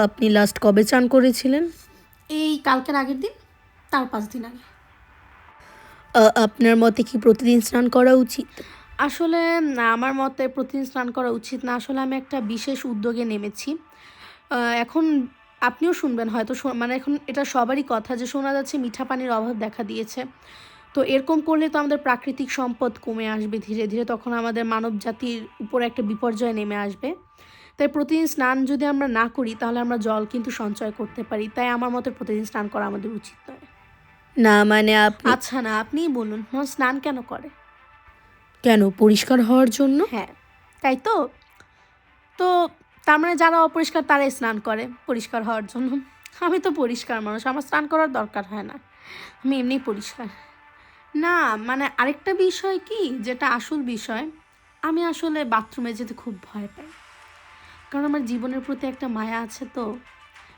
আপনি লাস্ট কবে চান করেছিলেন? এই কালকের আগের দিন, তার 5 দিন আগে। আপনার মতে কি প্রতিদিন স্নান করা উচিত? আসলে না, আমার মতে প্রতিদিন স্নান করা উচিত না। আসলে আমি একটা বিশেষ উদ্যোগে নেমেছি। এখন আপনিও শুনবেন হয়তো, মানে এখন এটা সবারই কথা যে শোনা যাচ্ছে মিঠা পানির অভাব দেখা দিয়েছে। তো এরকম করলে তো আমাদের প্রাকৃতিক সম্পদ কমে আসবে ধীরে, ধীরে। তখন আমাদের মানবজাতির উপরে একটা বিপর্যয় নেমে আসবে। তাই প্রতিদিন স্নান যদি আমরা না করি তাহলে আমরা জল কিন্তু সঞ্চয় করতে পারি। তাই আমার মতে প্রতিদিন স্নান করা আমাদের উচিত নয়। না মানে আপনি আচ্ছা না, আপনিই বলুন, মানুষ স্নান কেন করে? কেন পরিষ্কার হওয়ার জন্য? হ্যাঁ, তাই তো? তো তার মানে যারা অপরিষ্কার তারাই স্নান করে পরিষ্কার হওয়ার জন্য। আমি তো পরিষ্কার মানুষ, আমার স্নান করার দরকার হয় না। আমি এমনিই পরিষ্কার। না, মানে আরেকটা বিষয় কি, যেটা আসল বিষয়, আমি আসলে বাথরুমে যেতে খুব ভয় পাই। কারণ আমার জীবনের প্রতি একটা মায়া আছে তো।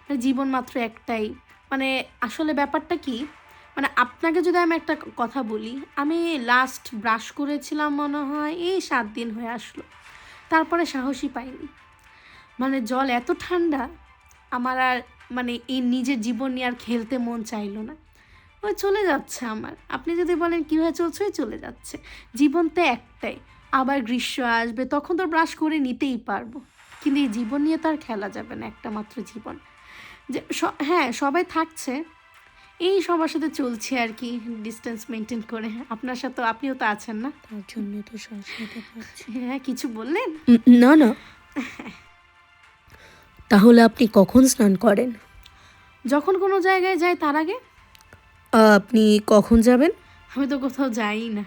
মানে জীবন মাত্র একটাই। মানে আসলে ব্যাপারটা কি, মানে আপনাকে যদি আমি একটা কথা বলি, আমি লাস্ট ব্রাশ করেছিলাম মনে হয় এই 7 দিন হয়ে আসলো। তারপরে সাহসই পাইনি। মানে জল এত ঠান্ডা, আমার আর মানে এই নিজের জীবন নিয়ে আর খেলতে মন চাইলো না। ওই চলে যাচ্ছে আমার। আপনি যদি বলেন কীভাবে চলছে, ওই চলে যাচ্ছে। জীবন তো একটাই। আবার গ্রীষ্ম আসবে, তখন তো ব্রাশ করে নিতেই পারবো। কিন্তু এই জীবন নিয়ে তো আর খেলা যাবে না, একটা মাত্র জীবন। যে হ্যাঁ, সবাই থাকছে, এই সবার সাথে চলছি আর কি, ডিস্টেন্স মেনটেন করে। আপনার সাথে, আপনিও তো আছেন না? তার জন্য তো শ্বাস নিতে পারছি। হ্যাঁ, কিছু বললেন? না না, তাহলে আপনি কখন স্নান করেন? যখন কোনো জায়গায় যাই তার আগে। আপনি কখন যাবেন? আমি তো কোথাও যাই না।